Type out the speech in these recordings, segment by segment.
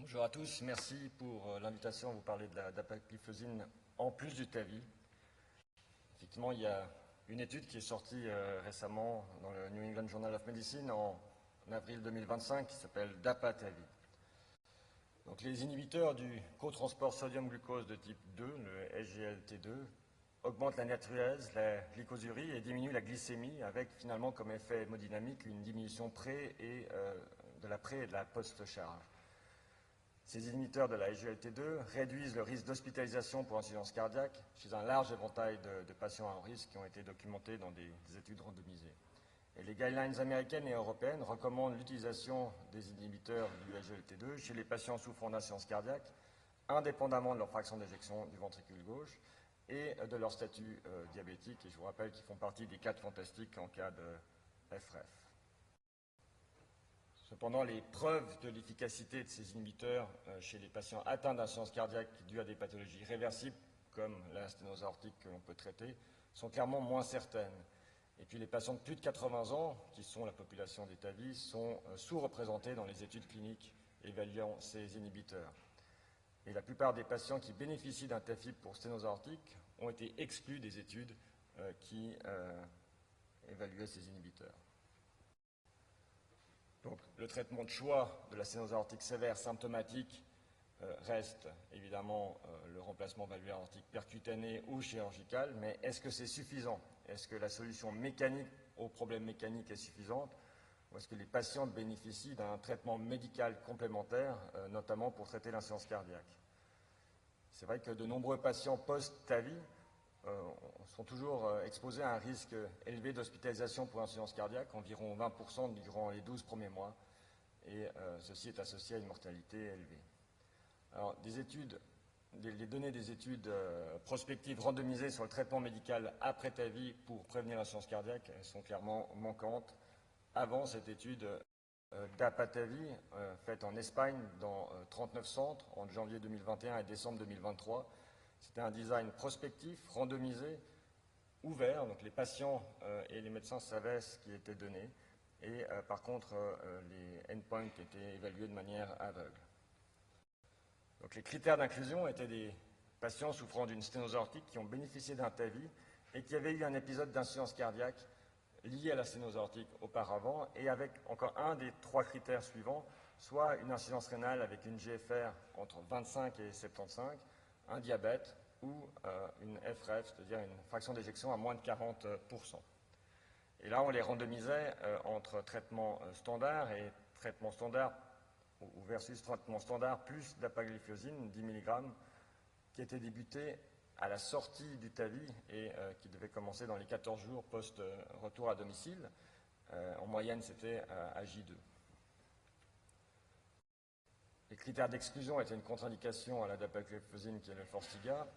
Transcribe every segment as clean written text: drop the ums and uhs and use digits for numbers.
Bonjour à tous, merci pour l'invitation à vous parler de la dapagliflozin en plus du TAVI. Effectivement, il y a une étude qui est sortie récemment dans le New England Journal of Medicine en avril 2025 qui s'appelle DAPA-TAVI. Donc, les inhibiteurs du cotransport sodium-glucose de type 2, le SGLT2, augmentent la natriurése, la glycosurie et diminuent la glycémie avec finalement comme effet hémodynamique une diminution de la pré- et de la post-charge. Ces inhibiteurs de la SGLT2 réduisent le risque d'hospitalisation pour insuffisance cardiaque chez un large éventail de patients à risque qui ont été documentés dans des études randomisées. Et les guidelines américaines et européennes recommandent l'utilisation des inhibiteurs du SGLT2 chez les patients souffrant d'insuffisance cardiaque, indépendamment de leur fraction d'éjection du ventricule gauche et de leur statut diabétique. Et je vous rappelle qu'ils font partie des 4 fantastiques en cas de FRF. Cependant, les preuves de l'efficacité de ces inhibiteurs chez les patients atteints d'insuffisance cardiaque due à des pathologies réversibles, comme la sténose aortique que l'on peut traiter, sont clairement moins certaines. Et puis les patients de plus de 80 ans, qui sont la population des TAVI, sont sous-représentés dans les études cliniques évaluant ces inhibiteurs. Et la plupart des patients qui bénéficient d'un TAFib pour sténose aortique ont été exclus des études qui évaluaient ces inhibiteurs. Donc, le traitement de choix de la sténose aortique sévère symptomatique reste évidemment le remplacement valvulaire aortique percutané ou chirurgical, mais est-ce que c'est suffisant? Est-ce que la solution mécanique au problème mécanique est suffisante? Ou est-ce que les patients bénéficient d'un traitement médical complémentaire, notamment pour traiter l'insuffisance cardiaque? C'est vrai que de nombreux patients post-TAVI sont toujours exposés à un risque élevé d'hospitalisation pour insuffisance cardiaque, environ 20% durant les 12 premiers mois, et ceci est associé à une mortalité élevée. Alors, les données des études prospectives randomisées sur le traitement médical après TAVI pour prévenir l'insuffisance cardiaque sont clairement manquantes. Avant cette étude DAPA-TAVI, faite en Espagne dans 39 centres en janvier 2021 et décembre 2023, c'était un design prospectif, randomisé, ouvert, donc les patients et les médecins savaient ce qui était donné, et par contre les endpoints étaient évalués de manière aveugle. Donc les critères d'inclusion étaient des patients souffrant d'une sténose aortique qui ont bénéficié d'un TAVI et qui avaient eu un épisode d'insuffisance cardiaque lié à la sténose aortique auparavant, et avec encore un des 3 critères suivants, soit une insuffisance rénale avec une GFR entre 25 et 75, un diabète ou une FRF, c'est-à-dire une fraction d'éjection à moins de 40%. Et là, on les randomisait entre traitement standard et traitement standard versus traitement standard plus dapagliflozin, 10 mg, qui était débuté à la sortie du TAVI et qui devait commencer dans les 14 jours post-retour à domicile. En moyenne, c'était à J2. Les critères d'exclusion étaient une contre-indication à la dapagliflozin qui est le Forxiga,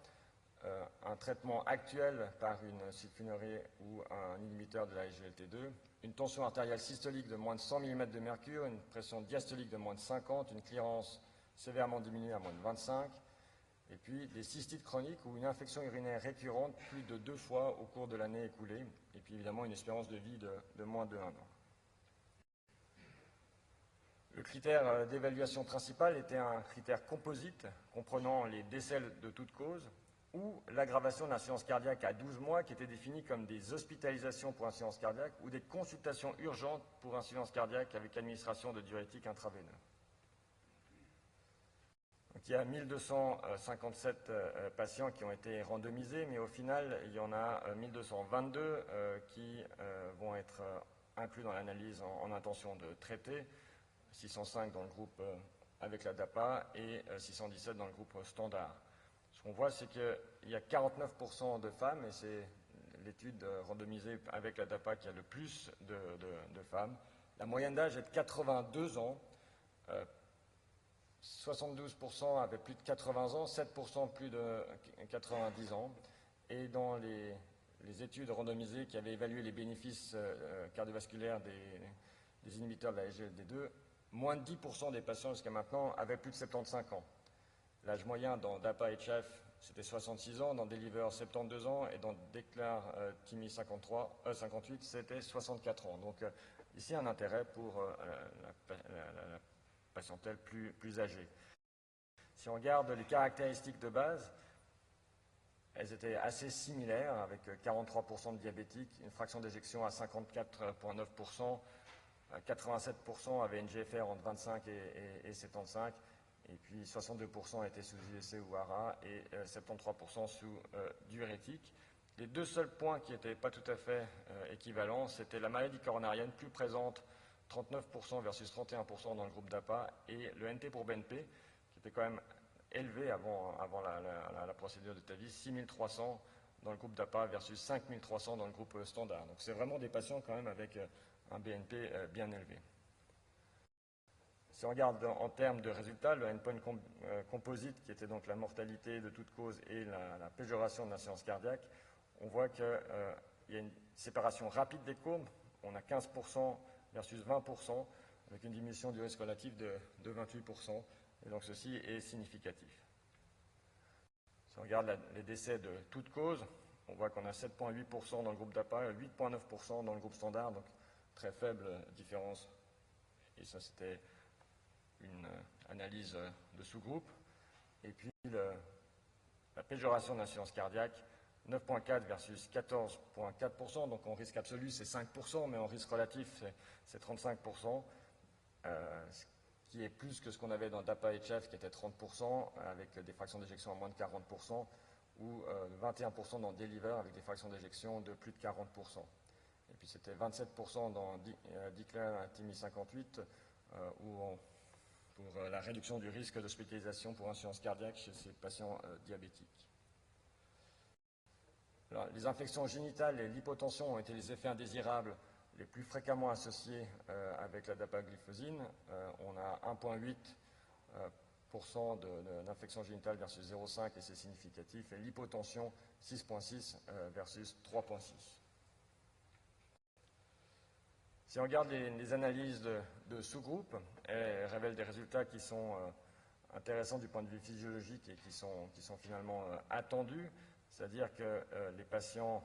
un traitement actuel par une sulfonyluréa ou un inhibiteur de la SGLT2, une tension artérielle systolique de moins de 100 mm de mercure, une pression diastolique de moins de 50, une clearance sévèrement diminuée à moins de 25, et puis des cystites chroniques ou une infection urinaire récurrente plus de 2 fois au cours de l'année écoulée, et puis évidemment une espérance de vie de moins de 1 an. Le critère d'évaluation principal était un critère composite comprenant les décès de toute cause ou l'aggravation de l'insuffisance cardiaque à 12 mois qui était définie comme des hospitalisations pour insuffisance cardiaque ou des consultations urgentes pour insuffisance cardiaque avec administration de diurétiques intraveineux. Donc, il y a 1257 patients qui ont été randomisés, mais au final, il y en a 1222 qui vont être inclus dans l'analyse en intention de traiter, 605 dans le groupe avec la DAPA et 617 dans le groupe standard. Ce qu'on voit, c'est qu'il y a 49% de femmes, et c'est l'étude randomisée avec la DAPA qui a le plus de femmes. La moyenne d'âge est de 82 ans. 72% avaient plus de 80 ans, 7% plus de 90 ans. Et dans les études randomisées qui avaient évalué les bénéfices cardiovasculaires des inhibiteurs de la SGLT2, moins de 10% des patients jusqu'à maintenant avaient plus de 75 ans. L'âge moyen dans DAPA-HF, c'était 66 ans, dans Deliver, 72 ans, et dans Declar-TIMI 58, c'était 64 ans. Donc ici, un intérêt pour la patientèle plus âgée. Si on regarde les caractéristiques de base, elles étaient assez similaires, avec 43% de diabétiques, une fraction d'éjection à 54,9%, 87% avaient une GFR entre 25 et 75, et puis 62% étaient sous IEC ou ARA, et 73% sous diurétique. Les deux seuls points qui n'étaient pas tout à fait équivalents, c'était la maladie coronarienne plus présente, 39% versus 31% dans le groupe d'APA, et le NT pour BNP, qui était quand même élevé avant la procédure de TAVI, 6300 dans le groupe d'APA versus 5300 dans le groupe standard. Donc c'est vraiment des patients quand même avec un BNP bien élevé. Si on regarde en termes de résultats, le endpoint composite, qui était donc la mortalité de toute cause et la péjoration de l'insuffisance cardiaque, on voit qu'il y a une séparation rapide des courbes. On a 15% versus 20%, avec une diminution du risque relatif de 28%. Et donc ceci est significatif. Si on regarde les décès de toute cause, on voit qu'on a 7,8% dans le groupe d'APA et 8,9% dans le groupe standard, donc très faible différence. Et ça, c'était une analyse de sous-groupe. Et puis la péjoration de l'insuffisance cardiaque, 9,4 versus 14,4%, donc en risque absolu c'est 5%, mais en risque relatif c'est 35%, ce qui est plus que ce qu'on avait dans DAPA-HF qui était 30%, avec des fractions d'éjection à moins de 40%, ou 21% dans Deliver avec des fractions d'éjection de plus de 40%. Et puis c'était 27% dans Declare TIMI 58, pour la réduction du risque d'hospitalisation pour insuffisance cardiaque chez ces patients diabétiques. Alors, les infections génitales et l'hypotension ont été les effets indésirables les plus fréquemment associés avec la dapagliflozine. On a 1,8% d'infection génitale versus 0,5 et c'est significatif, et l'hypotension 6,6 versus 3,6. Si on regarde les analyses de sous-groupes, elles révèlent des résultats qui sont intéressants du point de vue physiologique et qui sont finalement attendus. C'est-à-dire que les patients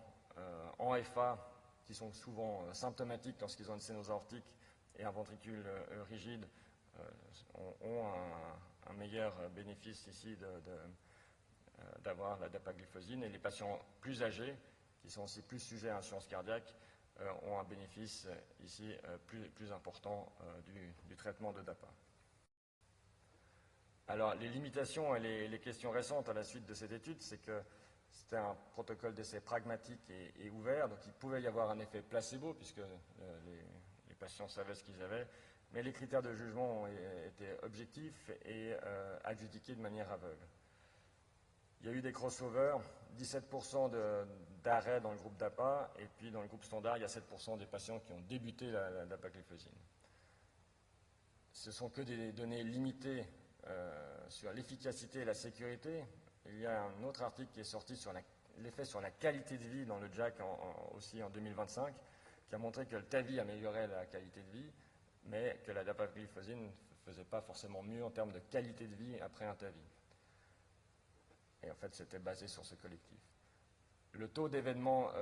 en FA, qui sont souvent symptomatiques lorsqu'ils ont une sténose aortique et un ventricule rigide, ont un meilleur bénéfice ici d'avoir la dapagliflozine. Et les patients plus âgés, qui sont aussi plus sujets à insuffisance cardiaque, ont un bénéfice ici plus important du traitement de DAPA. Alors, les limitations et les questions récentes à la suite de cette étude, c'est que c'était un protocole d'essai pragmatique et ouvert, donc il pouvait y avoir un effet placebo, puisque les patients savaient ce qu'ils avaient, mais les critères de jugement étaient objectifs et adjudiqués de manière aveugle. Il y a eu des crossovers, 17% d'arrêt dans le groupe DAPA, et puis dans le groupe standard, il y a 7% des patients qui ont débuté la dapagliflozine. Ce ne sont que des données limitées sur l'efficacité et la sécurité. Il y a un autre article qui est sorti sur l'effet sur la qualité de vie dans le JACC aussi en 2025, qui a montré que le TAVI améliorait la qualité de vie, mais que la dapagliflozine ne faisait pas forcément mieux en termes de qualité de vie après un TAVI. Et en fait, c'était basé sur ce collectif. Le taux d'événements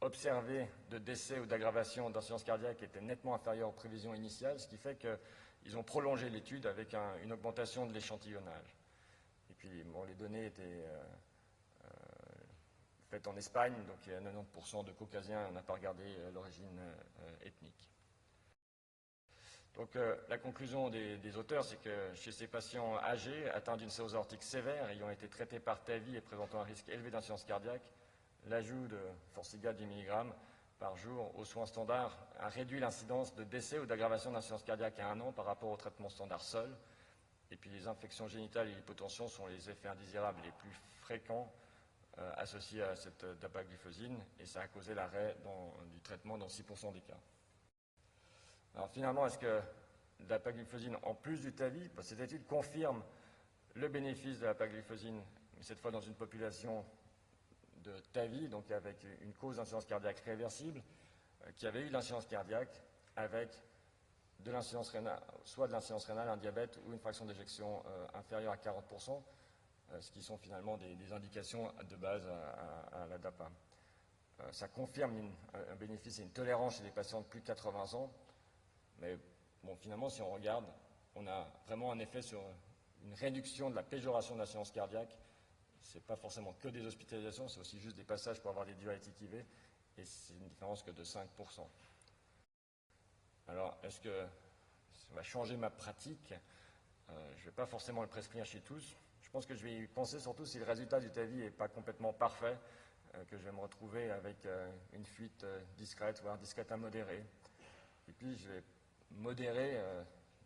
observés de décès ou d'aggravation d'insuffisance cardiaque était nettement inférieur aux prévisions initiales, ce qui fait qu'ils ont prolongé l'étude avec une augmentation de l'échantillonnage. Et puis, bon, les données étaient faites en Espagne, donc il y a 90% de caucasiens, on n'a pas regardé l'origine ethnique. Donc la conclusion des auteurs, c'est que chez ces patients âgés, atteints d'une cirrhose aortique sévère, ayant été traités par TAVI et présentant un risque élevé d'insuffisance cardiaque, l'ajout de Forxiga 10 mg par jour aux soins standards a réduit l'incidence de décès ou d'aggravation d'insuffisance cardiaque à 1 an par rapport au traitement standard seul. Et puis les infections génitales et l'hypotension sont les effets indésirables les plus fréquents associés à cette dapagliflozine, et ça a causé l'arrêt du traitement dans 6% des cas. Alors finalement, est-ce que la dapagliflozine, en plus du TAVI, cette étude confirme le bénéfice de la dapagliflozine, mais cette fois dans une population de TAVI, donc avec une cause d'insuffisance cardiaque réversible, qui avait eu de l'insuffisance cardiaque avec de l'insuffisance rénale, soit de l'insuffisance rénale, un diabète ou une fraction d'éjection inférieure à 40%, ce qui sont finalement des indications de base à la DAPA. Ça confirme un bénéfice et une tolérance chez les patients de plus de 80 ans, mais bon, finalement, si on regarde, on a vraiment un effet sur une réduction de la péjoration de la séance cardiaque. Ce n'est pas forcément que des hospitalisations, c'est aussi juste des passages pour avoir des diurétiques IV, et c'est une différence que de 5%. Alors, est-ce que ça va changer ma pratique? Je ne vais pas forcément le prescrire chez tous. Je pense que je vais y penser surtout si le résultat du TAVI n'est pas complètement parfait, que je vais me retrouver avec une fuite discrète, voire discrète à modérée. Et puis, je vais modérer,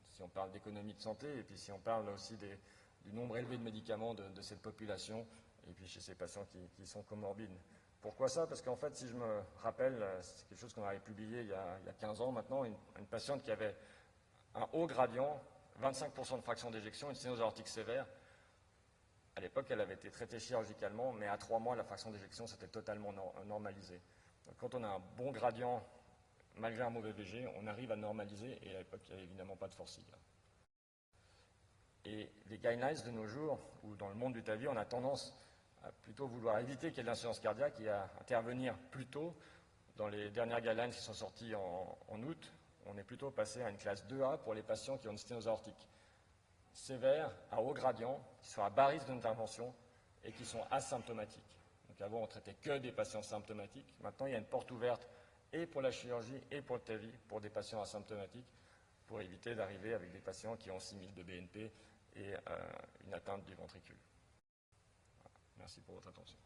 si on parle d'économie de santé, et puis si on parle aussi du nombre élevé de médicaments de cette population, et puis chez ces patients qui sont comorbides. Pourquoi ça? Parce qu'en fait, si je me rappelle, c'est quelque chose qu'on avait publié il y a 15 ans maintenant, une patiente qui avait un haut gradient, 25% de fraction d'éjection, une sténose aortique sévère. À l'époque, elle avait été traitée chirurgicalement, mais à 3 mois, la fraction d'éjection s'était totalement normalisée. Donc, quand on a un bon gradient, malgré un mauvais VG, on arrive à normaliser, et à l'époque, il n'y avait évidemment pas de forcing. Et les guidelines de nos jours, ou dans le monde du TAVI, on a tendance à plutôt vouloir éviter qu'il y ait de l'insuffisance cardiaque et à intervenir plus tôt. Dans les dernières guidelines qui sont sorties en août, on est plutôt passé à une classe 2A pour les patients qui ont une sténose aortique sévère, à haut gradient, qui sont à bas risque d'intervention et qui sont asymptomatiques. Donc avant, on traitait que des patients symptomatiques. Maintenant, il y a une porte ouverte et pour la chirurgie et pour le TAVI, pour des patients asymptomatiques, pour éviter d'arriver avec des patients qui ont 6000 de BNP et une atteinte du ventricule. Voilà. Merci pour votre attention.